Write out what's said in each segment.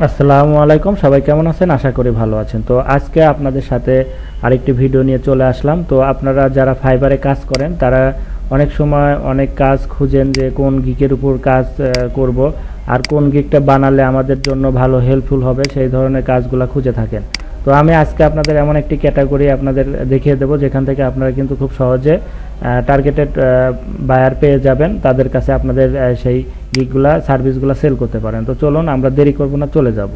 আসসালামু আলাইকুম, সবাই কেমন আছেন? আশা করি ভালো আছেন। তো আজকে আপনাদের সাথে আরেকটি ভিডিও নিয়ে চলে আসলাম। তো আপনারা যারা ফাইবারে কাজ করেন তারা অনেক সময় অনেক কাজ খুঁজেন যে কোন গিগের উপর কাজ করব আর কোন গিগটা বানালে আমাদের জন্য ভালো হেল্পফুল হবে, সেই ধরনের কাজগুলো খুঁজে থাকেন। তো আমি আজকে আপনাদের এমন একটি ক্যাটাগরি আপনাদের দেখিয়ে দেবো যেখান থেকে আপনারা কিন্তু খুব সহজে টার্গেটেড বায়ার পেয়ে যাবেন, তাদের কাছে আপনাদের সেই গিগগুলা সার্ভিসগুলো সেল করতে পারেন। তো চলুন, আমরা দেরি করব না, চলে যাব।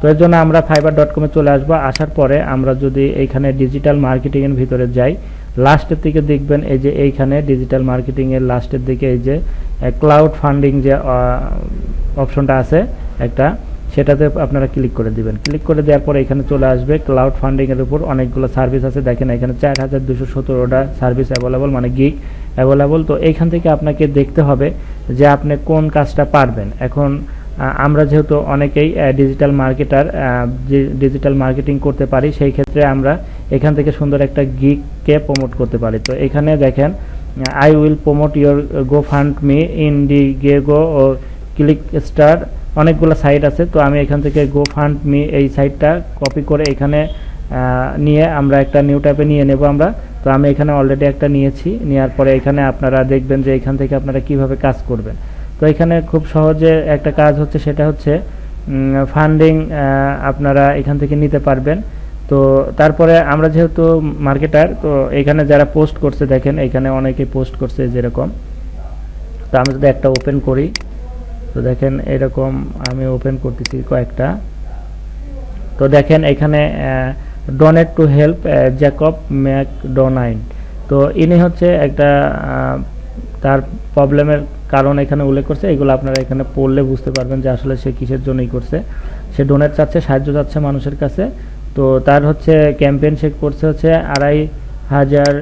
তো এর জন্য আমরা fiverr.com-এ চলে আসবো। আসার পরে আমরা যদি এইখানে ডিজিটাল মার্কেটিংয়ের ভিতরে যাই, লাস্টের দিকে দেখবেন এই যে এইখানে ডিজিটাল মার্কেটিংয়ের লাস্টের দিকে এই যে ক্লাউড ফান্ডিং যে অপশনটা আছে একটা, সেটাতে আপনারা ক্লিক করে দিবেন। ক্লিক করে দেওয়ার পরে এখানে চলে আসবে ক্লাউড ফান্ডিংয়ের উপর অনেকগুলো সার্ভিস আছে। দেখেন এখানে 4217টা সার্ভিস অ্যাভেলেবল, মানে গিগ অ্যাভেলেবল। তো এইখান থেকে আপনাকে দেখতে হবে যে আপনি কোন কাজটা পারবেন। এখন আমরা যেহেতু অনেকেই ডিজিটাল মার্কেটার, ডিজিটাল মার্কেটিং করতে পারি, সেই ক্ষেত্রে আমরা এখান থেকে সুন্দর একটা গিগকে প্রমোট করতে পারি। তো এখানে দেখেন I will promote your GoFundMe Indiegogo or Kickstarter, অনেকগুলো সাইট আছে। তো আমি এখান থেকে গো ফান্ড মি এই সাইটটা কপি করে এখানে নিয়ে আমরা একটা নিউ ট্যাবে নিয়ে নেব আমরা। তো আমি এখানে অলরেডি একটা নিয়েছি। নেওয়ার পরে এখানে আপনারা দেখবেন যে এখান থেকে আপনারা কিভাবে কাজ করবেন। তো এখানে খুব সহজে একটা কাজ হচ্ছে, সেটা হচ্ছে ফান্ডিং আপনারা এখান থেকে নিতে পারবেন। তো তারপরে আমরা যেহেতু মার্কেটার, তো এখানে যারা পোস্ট করছে দেখেন এখানে অনেকে পোস্ট করছে যেরকম। তো আমি যদি একটা ওপেন করি, তো দেখেন এরকম আমি ওপেন করতেছি কয়েকটা। তো দেখেন এখানে donate to help Jacob McDonald. তো ইনি হচ্ছে একটা তার প্রবলেমের কারণ এখানে উল্লেখ করছে। এগুলো আপনারা এখানে পড়লে বুঝতে পারবেন যে আসলে সে কিসের জন্যই করছে। সে ডোনেট চাচ্ছে, সাহায্য চাচ্ছে মানুষের কাছে। তো তার হচ্ছে ক্যাম্পেইন সে করছে হচ্ছে $2500,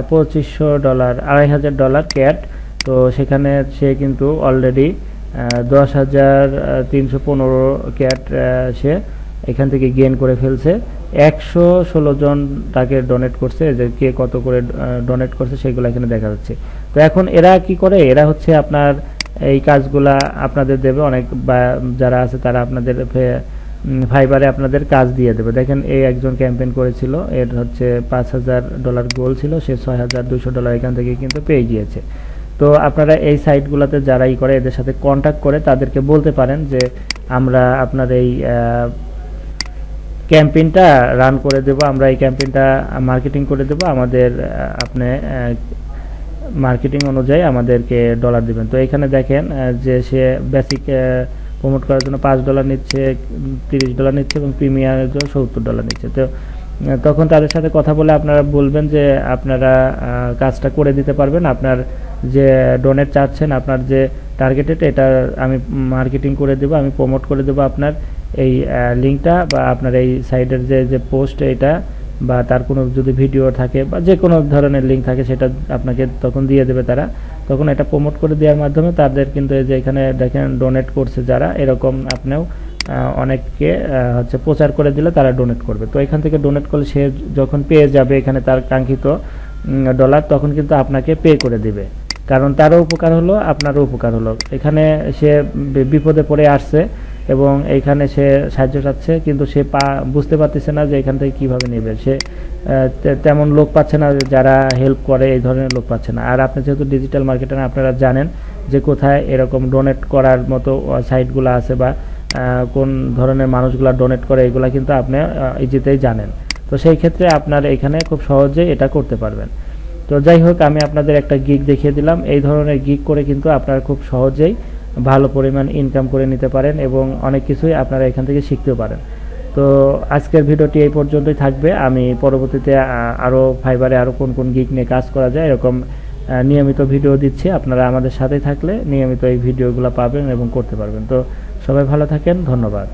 $2500 ক্যাট। তো সেখানে সে কিন্তু অলরেডি 10,315 ক্যাট সে এখান থেকে গেইন করে ফেলছে। 116 জন তাকে ডোনেট করছে, যে কে কত করে ডোনেট করছে সেগুলো এখানে দেখা যাচ্ছে। তো এখন এরা কি করে, এরা হচ্ছে আপনার এই কাজগুলা আপনাদের দেবে। অনেক যারা আছে তারা আপনাদের ফাইবারে আপনাদের কাজ দিয়ে দেবে। দেখেন এই একজন ক্যাম্পেইন করেছিল, এর হচ্ছে $5,000 গোল ছিল, সে $6,200 এখান থেকে কিন্তু পেয়ে গিয়েছে। তো আপনারা এই সাইটগুলোতে যারা করে এদের সাথে কন্ট্যাক্ট করে তাদেরকে বলতে পারেন যে আমরা আপনার এই ক্যাম্পেইনটা রান করে দেব, আমরা এই ক্যাম্পেইনটা মার্কেটিং করে দেব, আমাদের আপনি মার্কেটিং অনুযায়ী আমাদেরকে ডলার দিবেন। তো এখানে দেখেন যে সে বেসিক প্রমোট করার জন্য $5 নিচ্ছে, $30 নিচ্ছে এবং প্রিমিয়ামের জন্য $70 নিচ্ছে। তো তখন তাদের সাথে কথা বলে আপনারা বলবেন যে আপনারা কাজটা করে দিতে পারবেন, আপনার যে ডোনেট চাচ্ছেন, আপনার যে টার্গেটেড, এটা আমি মার্কেটিং করে দেবো, আমি প্রমোট করে দেবো আপনার এই লিঙ্কটা বা আপনার এই সাইটের যে পোস্ট এটা, বা তার কোনো যদি ভিডিও থাকে বা যে কোনো ধরনের লিঙ্ক থাকে সেটা আপনাকে তখন দিয়ে দেবে তারা। তখন এটা প্রমোট করে দেওয়ার মাধ্যমে তাদের কিন্তু এই যে এখানে দেখেন ডোনেট করছে যারা, এরকম আপনিও অনেককে হচ্ছে প্রচার করে দিলে তারা ডোনেট করবে। তো এখান থেকে ডোনেট করলে সে যখন পেয়ে যাবে এখানে তার কাঙ্ক্ষিত ডলার, তখন কিন্তু আপনাকে পে করে দিবে, কারণ তারও উপকার হলো আপনারও উপকার হলো। এখানে সে বিপদে পড়ে আসছে এবং এইখানে সে সাহায্য চাচ্ছে, কিন্তু সে বুঝতে পারতেছে না যে এখান থেকে কীভাবে নেবে। সে তেমন লোক পাচ্ছে না যারা হেল্প করে, এই ধরনের লোক পাচ্ছে না। আর আপনি যেহেতু ডিজিটাল মার্কেটার, আপনারা জানেন যে কোথায় এরকম ডোনেট করার মতো সাইটগুলো আছে বা কোন ধরনের মানুষগুলা ডোনেট করে, এগুলা কিন্তু আপনি ইজিতেই জানেন। তো সেই ক্ষেত্রে আপনার এখানে খুব সহজে এটা করতে পারবেন। তো যাই হোক, আমি আপনাদের একটা গিগ দেখিয়ে দিলাম। এই ধরনের গিগ করে কিন্তু আপনারা খুব সহজেই ভালো পরিমাণ ইনকাম করে নিতে পারেন এবং অনেক কিছুই আপনারা এখান থেকে শিখতেও পারেন। তো আজকের ভিডিওটি এই পর্যন্তই থাকবে। আমি পরবর্তীতে আরও ফাইবারে আরও কোন কোন গিগ নিয়ে কাজ করা যায় এরকম নিয়মিত ভিডিও দিচ্ছি। আপনারা আমাদের সাথে থাকলে নিয়মিত এই ভিডিওগুলো পাবেন এবং করতে পারবেন। তো সবাই ভালো থাকেন, ধন্যবাদ।